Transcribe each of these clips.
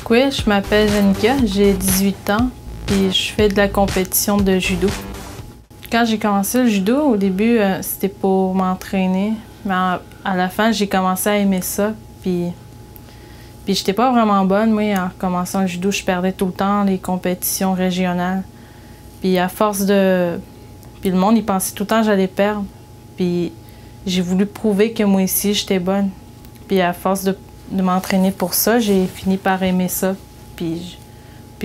Oui, je m'appelle Janika, j'ai 18 ans et je fais de la compétition de judo. Quand j'ai commencé le judo, au début, c'était pour m'entraîner, mais à la fin, j'ai commencé à aimer ça. Puis j'étais pas vraiment bonne, moi, en commençant le judo, je perdais tout le temps les compétitions régionales. Puis à force de... Puis le monde, il pensait tout le temps que j'allais perdre. Puis j'ai voulu prouver que moi aussi, j'étais bonne. Puis à force de m'entraîner pour ça, j'ai fini par aimer ça. Puis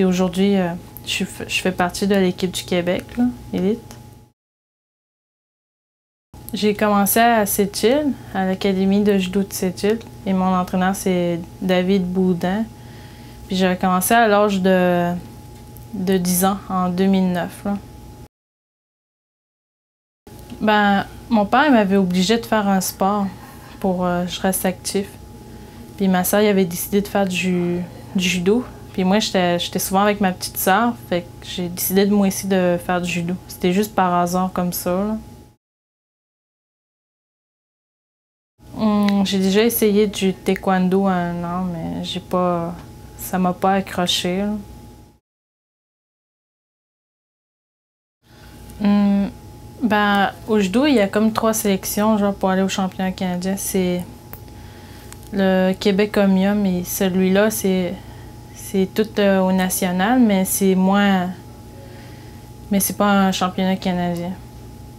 aujourd'hui, je fais partie de l'équipe du Québec, là, élite. J'ai commencé à Sept-Îles, à l'Académie de judo de Sept-Îles. Et mon entraîneur, c'est David Boudin. Puis j'ai commencé à l'âge de 10 ans, en 2009. Là. Ben, mon père m'avait obligé de faire un sport pour que je reste actif. Puis ma soeur avait décidé de faire du judo. Puis moi, j'étais souvent avec ma petite soeur, fait que j'ai décidé de moi aussi de faire du judo. C'était juste par hasard comme ça. Là. J'ai déjà essayé du taekwondo à 1 an, mais ça m'a pas accroché. Là. Ben, au judo, il y a comme 3 sélections genre, pour aller au championnat canadien. C'est le Québec Omnium et celui-là, c'est tout au national, mais c'est moins... Mais c'est pas un championnat canadien.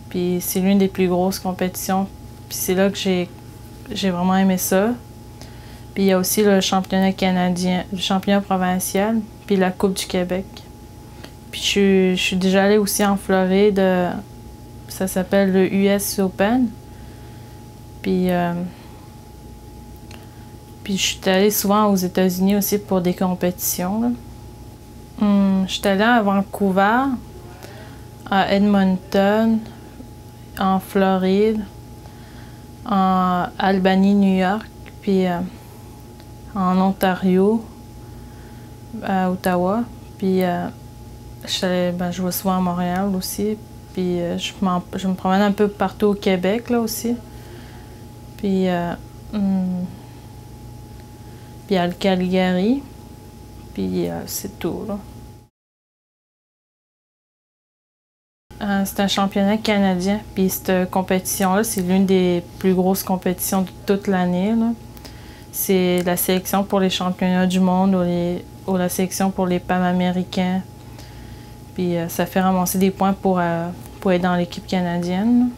Puis c'est l'une des plus grosses compétitions. Puis c'est là que j'ai vraiment aimé ça. Puis il y a aussi le championnat canadien, le championnat provincial, puis la Coupe du Québec. Puis je suis déjà allée aussi en Floride, ça s'appelle le US Open. Puis je suis allée souvent aux États-Unis aussi pour des compétitions. Je suis allée à Vancouver, à Edmonton, en Floride, en Albany, New York, puis en Ontario, à Ottawa. Puis je vais souvent à Montréal aussi. Puis je me promène un peu partout au Québec là aussi. Puis à Calgary. Puis c'est tout là. C'est un championnat canadien. Puis cette compétition-là, c'est l'une des plus grosses compétitions de toute l'année. C'est la sélection pour les championnats du monde ou la sélection pour les Panaméricains. Puis ça fait ramasser des points pour être dans l'équipe canadienne.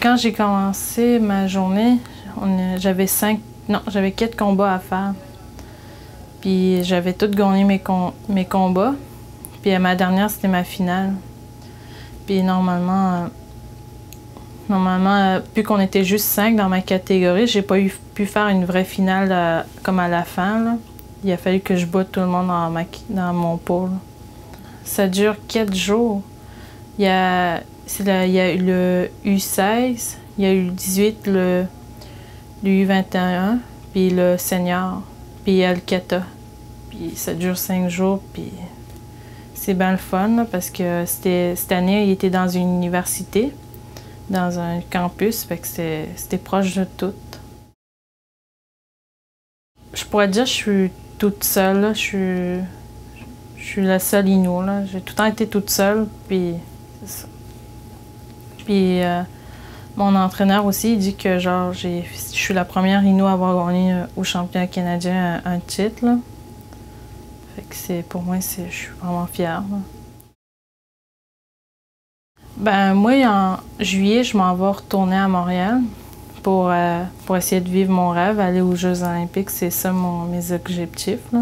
Quand j'ai commencé ma journée, j'avais 4 combats à faire. Puis j'avais tout gagné mes combats. Puis ma dernière, c'était ma finale. Puis normalement, vu qu'on était juste 5 dans ma catégorie, j'ai pas pu faire une vraie finale comme à la fin. Là. Il a fallu que je batte tout le monde dans mon pôle. Ça dure 4 jours. Il y a eu le U16, il y a eu le 18, le U21, puis le senior, puis il y a le kata. Puis ça dure 5 jours, puis c'est bien le fun là, parce que cette année, il était dans une université, dans un campus, fait que c'était proche de tout. Je pourrais dire que je suis toute seule, là. Je suis la seule Inou, là. J'ai tout le temps été toute seule, puis c'est ça. Puis mon entraîneur aussi, il dit que genre je suis la première Inou à avoir gagné au championnat canadien un titre, là. Fait que pour moi, je suis vraiment fière. Là. Ben moi, en juillet, je m'en vais retourner à Montréal pour essayer de vivre mon rêve, aller aux Jeux olympiques. C'est ça mes objectifs. Là.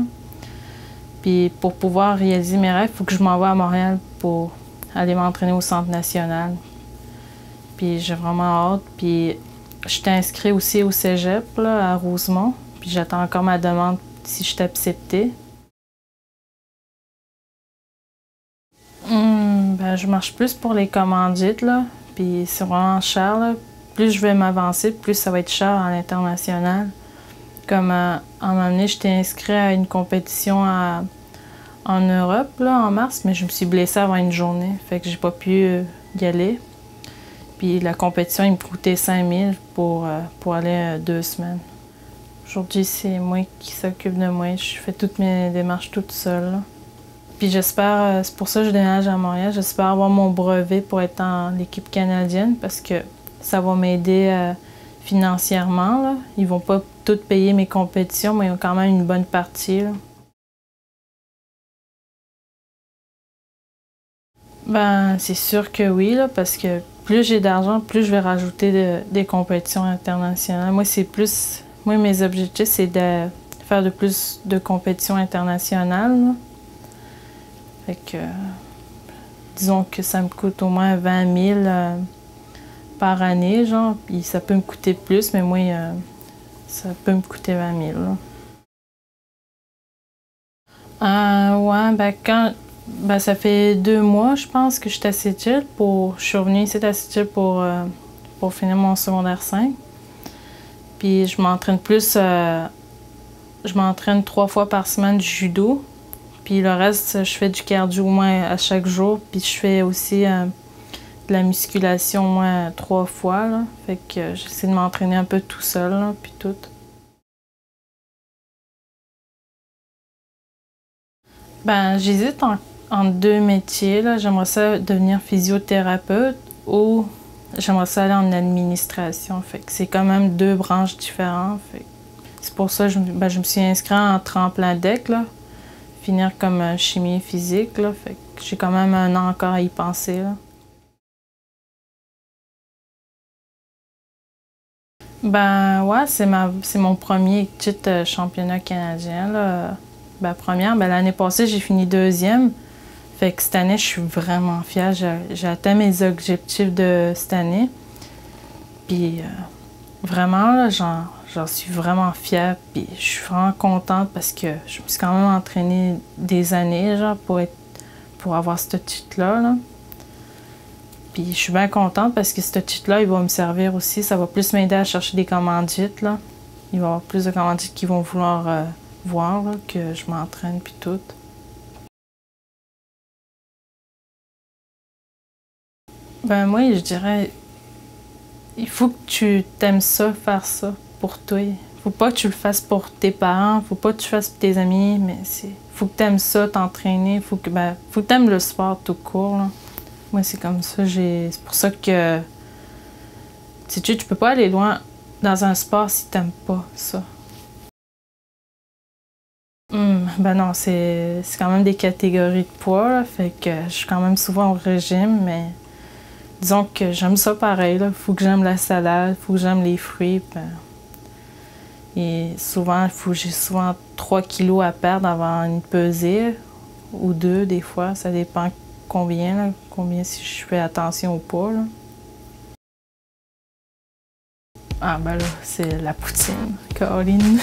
Puis pour pouvoir réaliser mes rêves, il faut que je m'en vais à Montréal pour aller m'entraîner au Centre national. Puis j'ai vraiment hâte. Puis je t'ai inscrit aussi au cégep là, à Rosemont. Puis j'attends encore ma demande si je t'ai acceptée. Ben, je marche plus pour les commandites, là. Puis c'est vraiment cher, là. Plus je vais m'avancer, plus ça va être cher à l'international. Comme en moment donné, j'étais inscrit à une compétition en Europe, là, en mars, mais je me suis blessée avant une journée. Fait que j'ai pas pu y aller. Puis la compétition, il me coûtait 5 000 pour aller 2 semaines. Aujourd'hui, c'est moi qui s'occupe de moi. Je fais toutes mes démarches toute seule, là. Puis j'espère, c'est pour ça que je déménage à Montréal, j'espère avoir mon brevet pour être dans l'équipe canadienne parce que ça va m'aider financièrement, là. Ils vont pas tout payer mes compétitions, mais ils ont quand même une bonne partie, là. Ben, c'est sûr que oui, là, parce que plus j'ai d'argent, plus je vais rajouter des compétitions internationales. Moi, mes objectifs, c'est de faire de plus de compétitions internationales, là. Fait que, disons que ça me coûte au moins 20 000 par année, genre, puis ça peut me coûter plus, mais moi, ça peut me coûter 20 000, là. Ouais, ben, ça fait 2 mois, je pense, que je suis à Sept-Îles je suis revenue ici à Sept-Îles pour finir mon secondaire 5. Puis je m'entraîne 3 fois par semaine du judo. Puis le reste, je fais du cardio au moins à chaque jour. Puis je fais aussi de la musculation au moins 3 fois, là. Fait que j'essaie de m'entraîner un peu tout seul, là, puis tout. Ben, j'hésite entre 2 métiers, là. J'aimerais ça devenir physiothérapeute ou j'aimerais ça aller en administration. Fait que c'est quand même 2 branches différentes. Fait que c'est pour ça que je me suis inscrite en tremplin deck, là. Finir comme chimie et physique, là. Fait que j'ai quand même un an encore à y penser, là. Ben ouais, c'est mon premier titre championnat canadien, là. Ben, l'année passée, j'ai fini 2e. Fait que cette année, je suis vraiment fière. J'ai atteint mes objectifs de cette année. Puis vraiment, là, j'en suis vraiment fière. Puis je suis vraiment contente parce que je me suis quand même entraînée des années, genre, pour avoir ce titre-là, là. Puis je suis bien contente parce que ce titre-là, il va me servir aussi. Ça va plus m'aider à chercher des commandites, là. Il va y avoir plus de commandites qui vont vouloir voir, là, que je m'entraîne puis tout. Ben moi, je dirais, il faut que tu t'aimes ça, faire ça pour toi. Faut pas que tu le fasses pour tes parents, faut pas que tu le fasses pour tes amis, mais faut que tu aimes ça, t'entraîner, faut que tu aimes le sport tout court, là. Moi, c'est comme ça, c'est pour ça que tu peux pas aller loin dans un sport si t'aimes pas ça. Ben non, c'est quand même des catégories de poids, là, fait que je suis quand même souvent au régime, mais disons que j'aime ça pareil, là. Faut que j'aime la salade, faut que j'aime les fruits. Et souvent, j'ai souvent 3 kilos à perdre avant une pesée, ou 2 des fois, ça dépend combien, là, combien si je fais attention au poids, là. Ah ben là, c'est la poutine, Caroline.